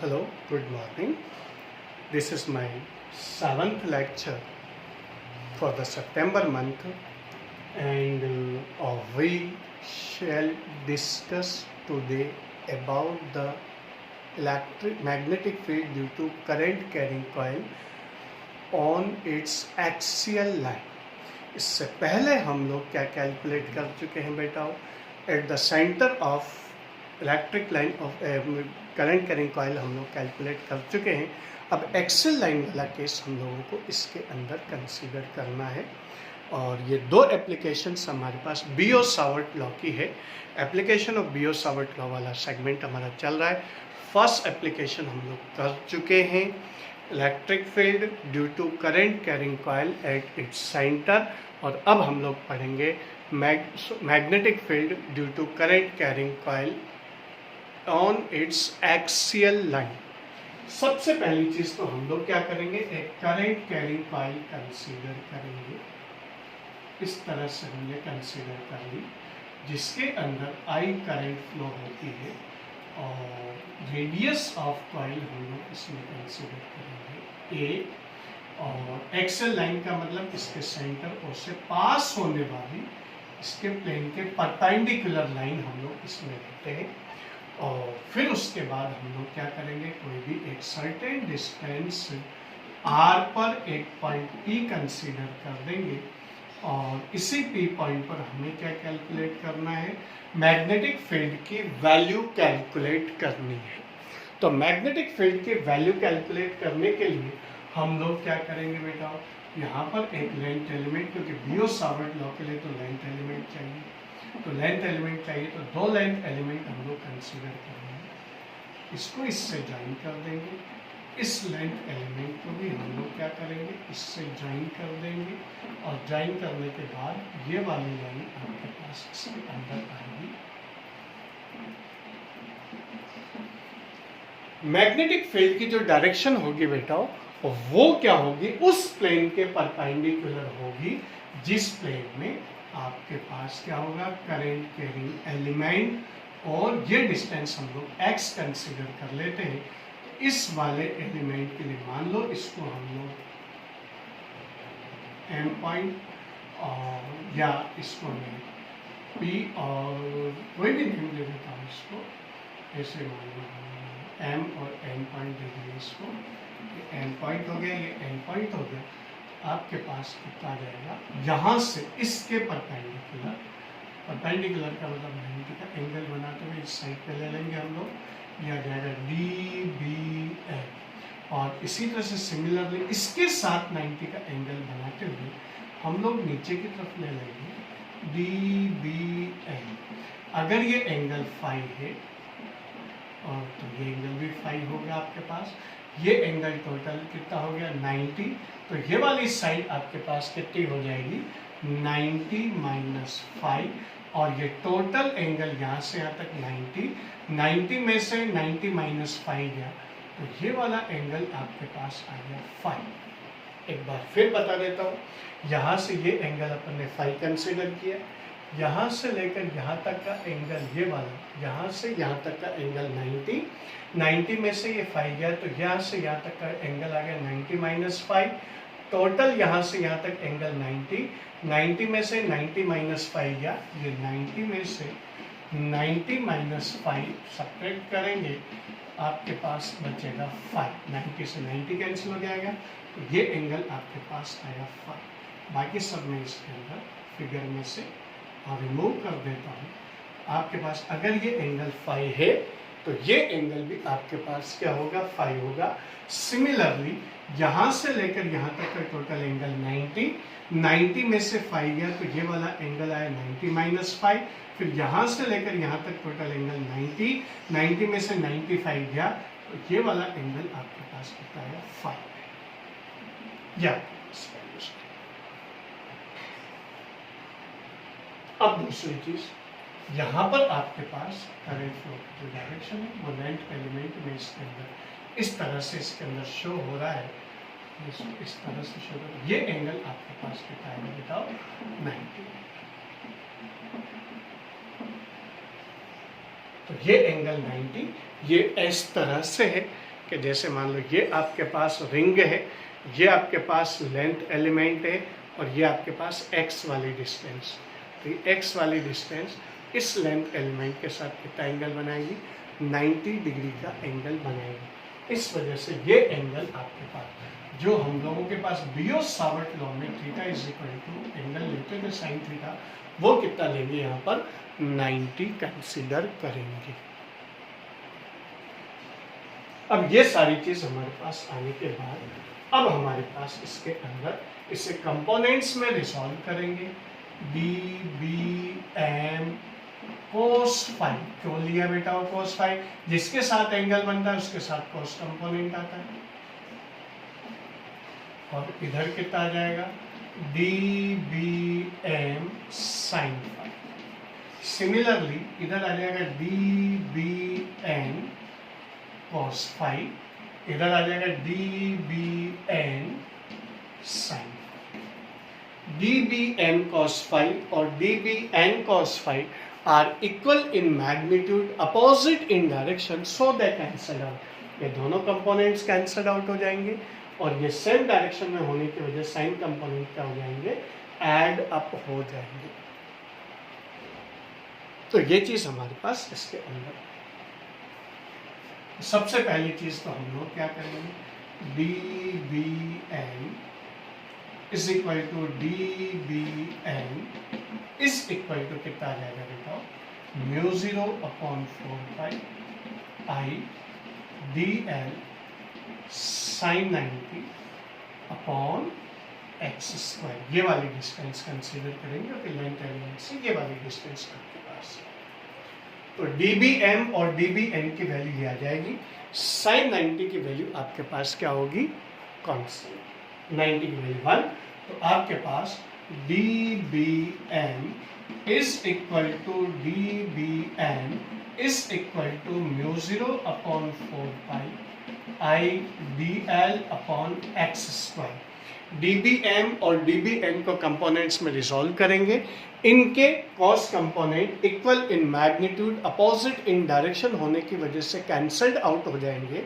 Hello, good morning. This is my seventh lecture for the September month, and we shall discuss today about the electric magnetic field due to current carrying coil on its axial line. इससे पहले हम लोग क्या calculate कर चुके हैं बेटा? At the centre of electric line of current carrying coil हम लोग कैलकुलेट कर चुके हैं. अब एक्सेल लाइन वाला केस हम लोगों को इसके अंदर कंसीडर करना है. और ये दो एप्लीकेशंस हमारे पास बीओ सावर्ट लॉ की है. Application of Biot Savart law वाला सेगमेंट हमारा चल रहा है. फर्स्ट एप्लीकेशन हम लोग कर चुके हैं, electric field due to current carrying coil at its centre. और अब हम लोग पढ़ेंगे magnetic field due to current carrying coil on its axial line. सबसे पहली चीज तो हम लोग क्या करेंगे, एक करंट कैरिंग कॉइल कंसीडर करेंगे. इस तरह से हमने कंसीडर कर ली, जिसके अंदर आई करंट फ्लो होती है और रेडियस ऑफ कॉइल हम लोग इसमें कंसीडर करेंगे ए. और एक्सेल लाइन का मतलब इसके सेंटर और से पास होने वाली इसके प्लेन के परपेंडिकुलर लाइन हम लोग इसमें लेते हैं. और फिर उसके बाद हम लोग क्या करेंगे, कोई भी एक सर्टेन डिस्टेंस आर पर एक पॉइंट पी कंसीडर कर देंगे. और इसी पी पॉइंट पर हमें क्या कैलकुलेट करना है, मैग्नेटिक फील्ड की वैल्यू कैलकुलेट करनी है. तो मैग्नेटिक फील्ड की वैल्यू कैलकुलेट करने के लिए हम लोग क्या करेंगे बेटा, यहाँ पर एक लेंथ एलिमेंट, क्योंकि बीओ सावर्ट लॉ के लिए तो लेंथ एलिमेंट चाहिए. तो लेंथ एलिमेंट चाहिए, तो दो लेंथ एलिमेंट हम लोग कंसीडर करेंगे. इसको इससे ज्वाइन कर देंगे. इस लेंथ एलिमेंट को भी हम लोग क्या करेंगे, इससे ज्वाइन कर देंगे. और ज्वाइन करने के बाद ये वाली लाइन आपके पास इसके अंदर आएगी. मैग्नेटिक फील्ड की जो डायरेक्शन होगी बेटा, वो क्या होगी, उस प्लेन के परपेंडिकुलर होगी जिस प्लेन में आपके पास क्या होगा, करंट कैरिंग एलिमेंट. और ये डिस्टेंस हम लोग x कंसीडर कर लेते हैं. इस वाले एलिमेंट के लिए मान लो इसको हम लोग m पॉइंट, और या इसको मैं p और कोई भी नेम दे देता हूँ इसको. ऐसे मान लो m और n पॉइंट दे दिए इसको. ये n पॉइंट हो गया, ये n पॉइंट हो गया. आपके पास कितना जाएगा, यहाँ से इसके परपेंडिकुलर. परपेंडिकुलर का मतलब 90 का एंगल बनाते हुए इस साइड पे ले लेंगे हम लोग. यह आ जाएगा DBL. और इसी तरह से सिमिलरली इसके साथ 90 का एंगल बनाते हुए हम लोग नीचे की तरफ ले लेंगे DBL. अगर ये एंगल फाई है और तो ये एंगल भी फाई होगा आपके पास. ये एंगल टोटल कितना हो गया, 90. तो ये वाली साइड आपके पास कितनी हो जाएगी, 90 माइनस 5. और ये टोटल एंगल यहाँ से यहाँ तक 90 में से 90 माइनस 5 गया, तो ये वाला एंगल आपके पास आ गया 5. एक बार फिर बता देता हूँ, यहाँ से ये एंगल अपन ने 5 कंसिडर किया. यहाँ से लेकर यहाँ तक का एंगल ये वाला, यहाँ से यहाँ तक का एंगल 90 में से ये 5 गया, तो यहाँ से यहाँ तक का एंगल आ गया 90 माइनस 5. टोटल यहाँ से यहाँ तक एंगल 90 में से 90 माइनस 5 गया. ये 90 में से 90 माइनस 5 सब्ट्रैक्ट करेंगे, आपके पास बचेगा 5. 90 से 90 कैंसिल हो जाएगा, तो ये एंगल आपके पास आया 5. बाकी सब मैं इसके अंदर फिगर में से रिमूव कर देता हूँ. आपके पास अगर ये एंगल 5 है तो ये एंगल भी आपके पास क्या होगा, 5 होगा. सिमिलरली यहाँ से लेकर यहाँ तक का टोटल एंगल 90 में से 5 गया, तो ये वाला एंगल आया 90 माइनस 5. फिर यहाँ से लेकर यहाँ तक टोटल एंगल 90 में से 95 गया, तो ये वाला एंगल आपके पास कितना आया, 5. या अब दूसरी चीज, यहाँ पर आपके पास करंट फ्लो की जो डायरेक्शन है वो लेंथ एलिमेंट में इसके अंदर इस तरह से इसके अंदर शो हो रहा है. इस तरह से शो हो रहा है. ये एंगल आपके पास कितना है बताओ, 90. तो ये एंगल 90 ये इस तरह से है. कि जैसे मान लो ये आपके पास रिंग है, ये आपके पास लेंथ एलिमेंट है और ये आपके पास x वाली डिस्टेंस। तो ये x वाली डिस्टेंस इस लेंथ एलिमेंट के साथ कितना एंगल बनाएगी? 90 डिग्री का एंगल बनाएगी। इस वजह से ये एंगल आपके पास जो हम लोगों के पास बियोट-सावर्ट लॉ में theta is equal to angle लेते थे साइन थीटा, वो कितना लेंगे यहाँ पर? 90 कंसीडर करेंगे। अब ये सारी चीज हमारे पास आने के बाद अब हमारे पास इसके अंदर इसे कंपोनेंट्स में रिसॉल्व करेंगे। D B M cos phi, क्यों लिया बेटा वो कोस फाई? जिसके साथ एंगल बनता है उसके साथ कोस कंपोनेंट आता है। और इधर कितना आ जाएगा? D B M sine phi. Similarly इधर आ जाएगा D B N cos phi, इधर आ जाएगा D B N sine. D B N cos phi और D B N cos phi are equal in magnitude, opposite in direction, so they cancel out. ये दोनों components cancel out हो जाएंगे और ये सेम डायरेक्शन में होने की वजह साइन कंपोनेंट क्या हो जाएंगे? ऐड अप हो जाएंगे। तो ये चीज हमारे पास इसके अंदर। सबसे पहली चीज तो हम लोग क्या करेंगे? D B N is equal to D B N is equal to कितना आ जाएगा बेटा? Mu 0 upon 4 pi I D L sine 90 upon X square. ये वाली डिस्टेंस कंसीडर करेंगे और लेंथ एलिमेंट से ये वाली डिस्टेंस आपके पास है। तो डी बी एम और डी बी एन की वैल्यू ये आ जाएगी। साइन 90 की वैल्यू आपके पास क्या होगी? कांस्टेंट। 90 की वैल्यू 1, तो आपके पास D B M is equal to D B N is equal to mu 0 upon 4 pi I D L upon X square. D B M और डी बी एन को कंपोनेंट्स में रिजॉल्व करेंगे। इनके cos component equal in magnitude, opposite in direction होने की वजह से cancelled out हो जाएंगे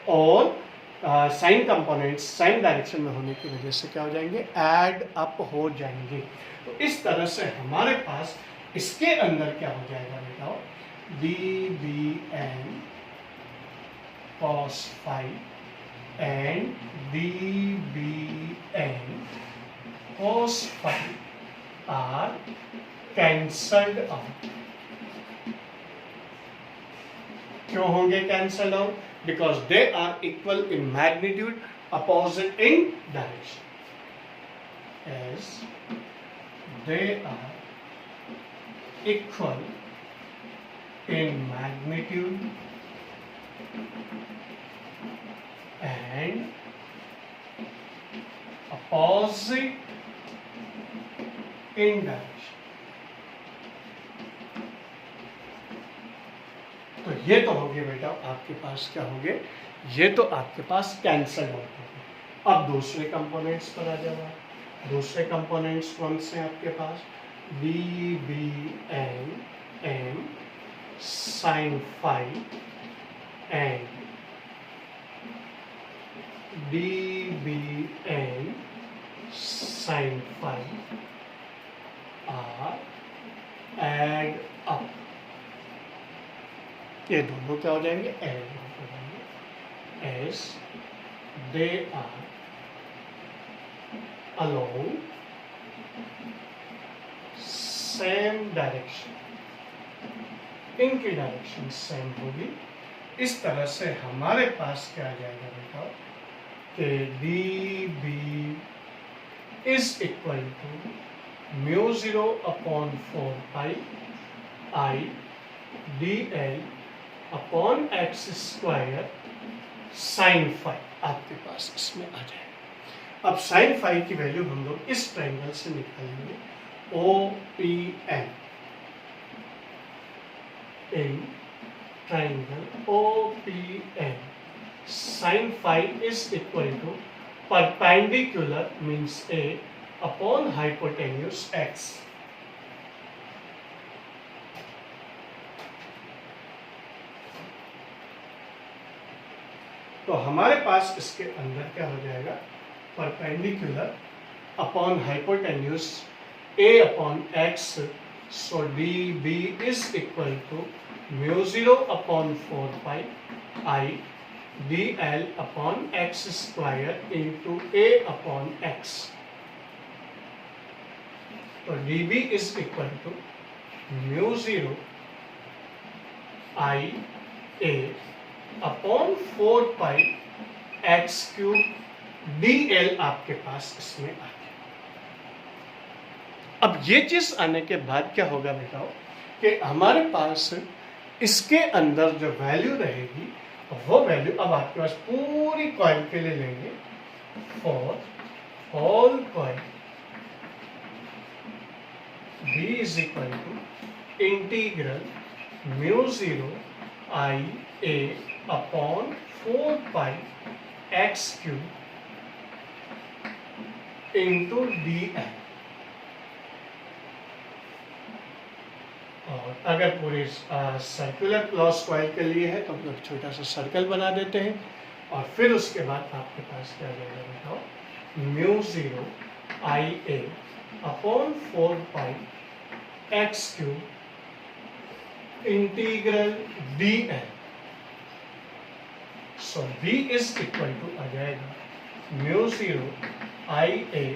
और साइन कंपोनेंट्स साइन डायरेक्शन में होने की वजह से क्या हो जाएंगे? ऐड अप हो जाएंगे। तो इस तरह से हमारे पास इसके अंदर क्या हो जाएगा बेटा? D B N cos phi and D B N cos phi are cancelled out। क्यों होंगे cancel out? Because they are equal in magnitude, opposite in direction. As they are equal in magnitude and opposite in direction। तो ये तो हो गए बेटा आपके पास क्या हो गए? ये तो आपके पास कैंसल आउट हो गए। अब दूसरे कंपोनेंट्स पर आ जाओ। दूसरे कंपोनेंट्स कौन से आपके पास? D B N M sine phi and D B N sine phi are add up. ये दोनों क्या हो जाएंगे? एड हो जाएंगे। As they are along same direction, इनकी डायरेक्शन सेम होगी। इस तरह से हमारे पास क्या आ जाएगा बेटा? कि D B is equal to mu 0 upon 4 pi I D L upon X square sine phi आपके पास इसमें आ जाएगा। अब साइन फाई की वैल्यू हम लोग इस ट्रायंगल से निकालेंगे। O P N in triangle O P N sin phi is equal to perpendicular means A upon hypotenuse x। तो हमारे पास इसके अंदर क्या हो जाएगा, perpendicular upon hypotenuse a upon x, so dB is equal to mu 0 upon 4 pi i dl upon x square into a upon x। तो dB is equal to mu 0 i a upon 4 pi x cube dl आपके पास इसमें आ गया। अब ये चीज आने के बाद क्या होगा बताओ कि हमारे पास इसके अंदर जो वैल्यू रहेगी वो वैल्यू अब आपके पास पूरी कॉइल के लिए लेंगे, for all coil B is equal to integral mu 0 i a upon 4 pi x cube into dl। और अगर पूरे सर्कुलर क्लॉज कॉइल के लिए है तो हम लोग छोटा सा सर्कल बना देते हैं और फिर उसके बाद आपके पास क्या जाएगा बताओ, mu 0 i a upon 4 pi x cube integral dl। So b is equal to आ जाएगा mu 0 i a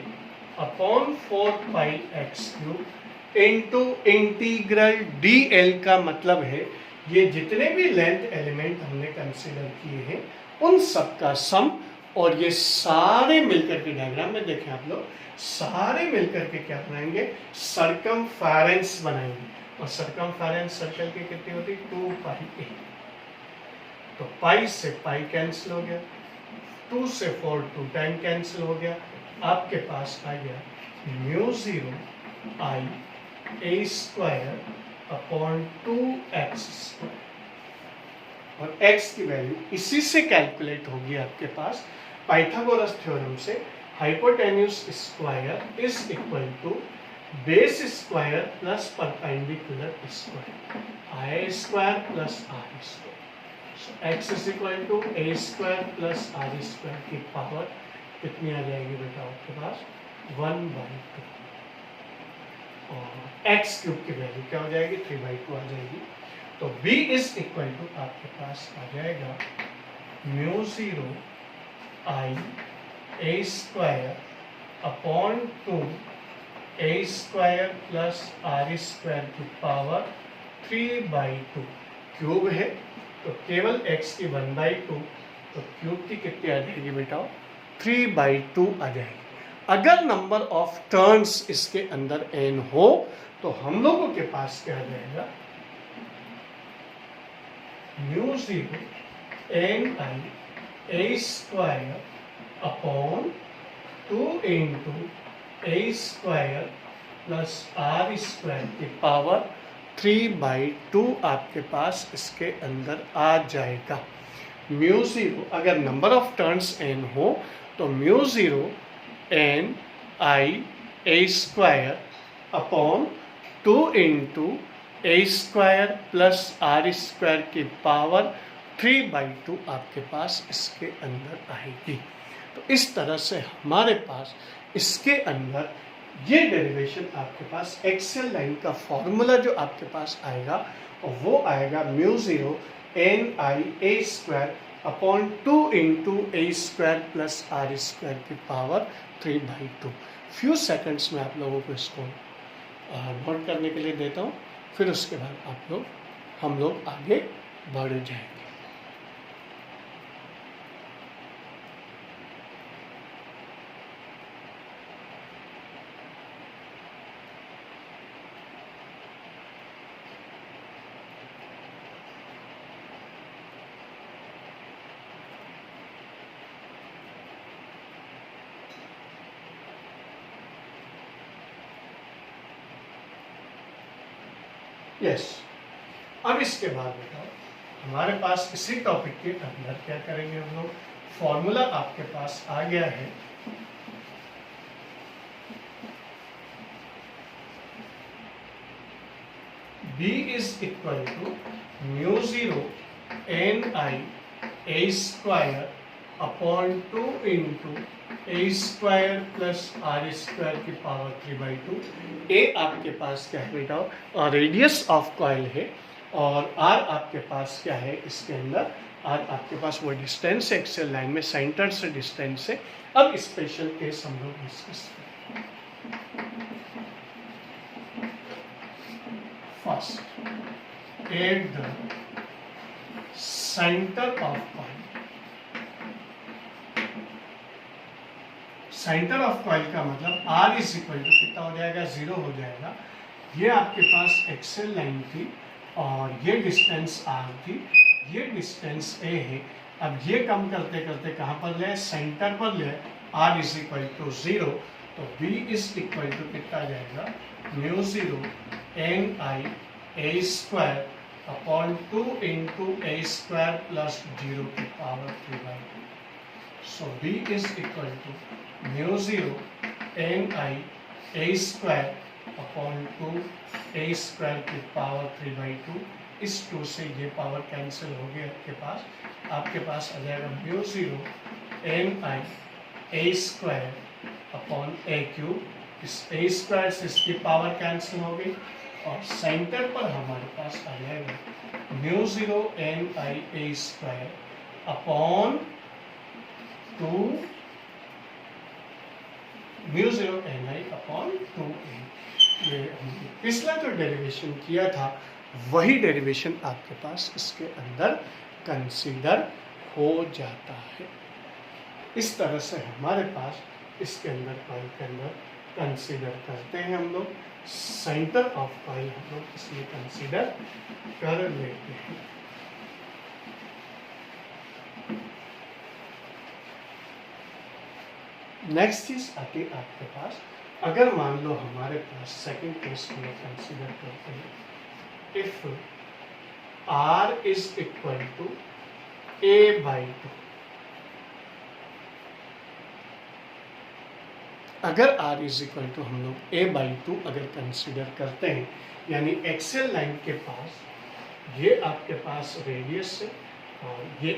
upon 4 pi x cube into integral dl का मतलब है ये जितने भी लेंथ एलिमेंट हमने कंसीडर किए हैं उन सब का सम, और ये सारे मिलकर के डायग्राम में देखें आप लोग, सारे मिलकर के क्या बनाएंगे, सर्कमफेरेंस बनाएंगे। और सर्कमफेरेंस सर्कल की कितनी होती है, 2 पाई a। तो पाई से पाई कैंसिल हो गया, 2 से 4 2 टाइम कैंसिल हो गया, आपके पास आ गया mu 0 i a square upon 2x square. और x की वैल्यू इसी से कैलकुलेट होगी आपके पास पाइथागोरस थ्योरम से, hypotenuse square is equal to base square plus perpendicular square, i square plus r square. So x is equal to a square plus r square की power कितनी आ जाएगी बेटा आपके पास, 1/2। और x क्यूब की वैल्यू क्या हो जाएगी, 3/2 आ जाएगी। तो b इज इक्वल टू आपके पास आ जाएगा mu 0 i a square upon 2 a square plus r square की पावर 3/2। क्यूब है तो केवल x की 1/2, तो क्यूब की कितनी आ जाएगी बेटा, 3/2 आ जाएगी। अगर नंबर ऑफ टर्न्स इसके अंदर n हो तो हम लोगों के पास क्या आ जाएगा, mu 0 ni a square upon 2 into a square plus r square की पावर 3/2 आपके पास इसके अंदर आ जाएगा। म्यू 0 अगर नंबर ऑफ टर्न्स n हो तो mu 0 n i a square upon 2 into a square plus r square की पावर 3/2 आपके पास इसके अंदर आएगी। तो इस तरह से हमारे पास इसके अंदर ये डेरिवेशन आपके पास एक्सेल लाइन का फॉर्मूला जो आपके पास आएगा वो आएगा mu 0 n i a square upon 2 into a square plus r square की पावर 3/2। फ्यू सेकंड्स में आप लोगों को इसको नोट करने के लिए देता हूँ, फिर उसके बाद हम लोग आगे बढ़ जाएंगे। यस अब इसके बाद बताओ हमारे पास इसी टॉपिक के अंदर क्या करेंगे हम लोग, फॉर्मूला आपके पास आ गया है B is equal to mu 0 n i a square upon 2 into A square plus R square की पावर 3/2। ए आपके पास क्या है बेटा, और रेडियस ऑफ कॉइल है, और आर आपके पास क्या है इसके अंदर, आर आपके पास वो डिस्टेंस है एक्सेल लाइन में सेंटर से डिस्टेंस है। अब स्पेशल केस हम लोग डिस्कस करें। First, at the centre of coil. Centre of coil का मतलब R इज इक्वल टू कितना हो जाएगा, 0 हो जाएगा। ये आपके पास एक्सेल लाइन थी और ये डिस्टेंस R थी, ये डिस्टेंस A है। अब ये कम करते करते कहाँ पर ले, सेंटर पर ले, R इज इक्वल टू 0, तो V इज इक्वल टू कितना आ जाएगा, mu 0 NI A square upon 2 into A square plus 0 की power 3/2। So V is equal to mu 0 NI A square upon 2 A square की power 3/2। इस 2 से ये power cancel हो गया आपके पास आ जाएगा mu 0 NI A square upon A cube. इस A स्क्वायर से इसकी पावर कैंसिल हो गई और सेंटर पर हमारे पास आ जाएगा mu 0 NI A square upon 2 mu 0 NI upon 2A। ये पिछला जो डेरिवेशन किया था वही डेरिवेशन आपके पास इसके अंदर कंसीडर हो जाता है। इस तरह से हमारे पास इसके अंदर कॉइल के अंदर कंसीडर करते हैं हम लोग, सेंटर ऑफ कॉइल हम लोग इसलिए कंसीडर कर लेते हैं। नेक्स्ट चीज आती है आपके पास, अगर मान लो हमारे पास सेकंड केस को कंसीडर करते हैं, if R is equal to A/2। अगर R इज इक्वल टू हम लोग A/2 अगर कंसीडर करते हैं, यानी एक्सेल लाइन के पास ये आपके पास रेडियस है और ये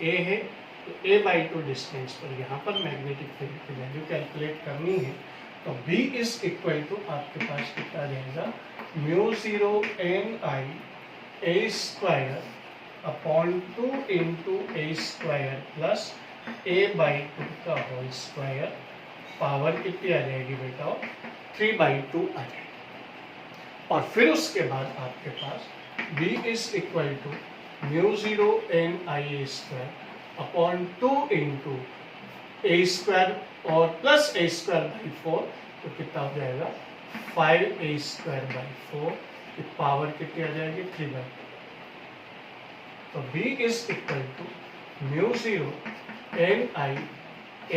A है, तो A/2 डिस्टेंस पर यहाँ पर मैग्नेटिक फील्ड की वैल्यू कैलकुलेट करनी है, तो B इज इक्वल टू आपके पास कितना रहेगा, mu 0 NI A square upon 2 into A square plus A/2 का होल स्क्वायर, पावर कितनी आ जाएगी बेटा, 3/2 आ जाएगी। और फिर उसके बाद आपके पास B is equal to mu 0 NI A square upon 2 into A square और प्लस A स्क्वायर बाई 4, तो कितना हो जाएगा 5A स्क्वायर बाई 4 की पावर कितनी आ जाएगी, 3/2। तो B is equal to mu 0 NI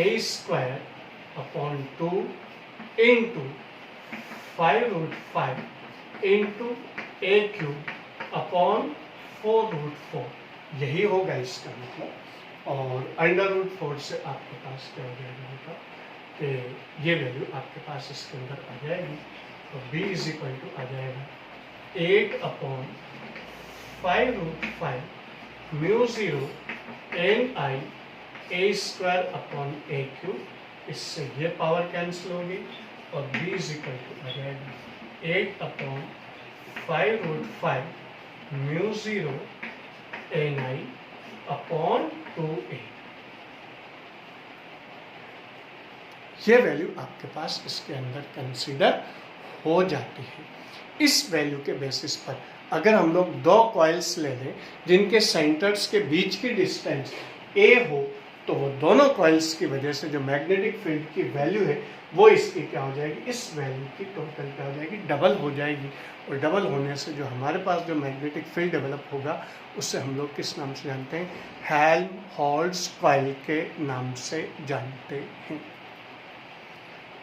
A square upon 2 into 5√5 into A cube upon 4√4, यही होगा इसका मतलब। और अंडर√4 से आपके पास क्या हो जाएगा बेटा, कि ये वैल्यू आपके पास इसके अंदर आ जाएगी। तो B इज इक्वल टू आ जाएगा 8/5√5 mu 0 NI A square upon A cube. इससे ये पावर कैंसिल होगी और B इज इक्वल टू आ जाएगा 8/5√5 म्यू 0 NI अपॉन 2A। ये वैल्यू आपके पास इसके अंदर कंसीडर हो जाती है। इस वैल्यू के बेसिस पर अगर हम लोग दो कॉइल्स ले लें जिनके सेंटर्स के बीच की डिस्टेंस A हो, तो वो दोनों कॉइल्स की वजह से जो मैग्नेटिक फील्ड की वैल्यू है वो इसकी क्या हो जाएगी, इस वैल्यू की टोटल क्या हो जाएगी, डबल हो जाएगी। और डबल होने से जो हमारे पास जो मैग्नेटिक फील्ड डेवलप होगा उससे हम लोग किस नाम से जानते हैं, हेल्महोल्ट्ज़ कॉइल के नाम से जानते हैं।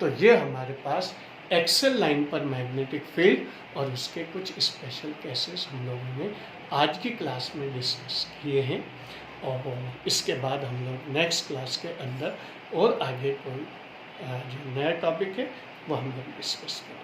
तो ये हमारे पास एक्सेल लाइन पर मैग्नेटिक फील्ड और उसके कुछ स्पेशल केसेस हम लोगों ने आज की क्लास में डिस्कस किए हैं, और इसके बाद हम लोग नेक्स्ट क्लास के अंदर और आगे कोई जो नया टॉपिक है वो हम लोग डिस्कस करेंगे।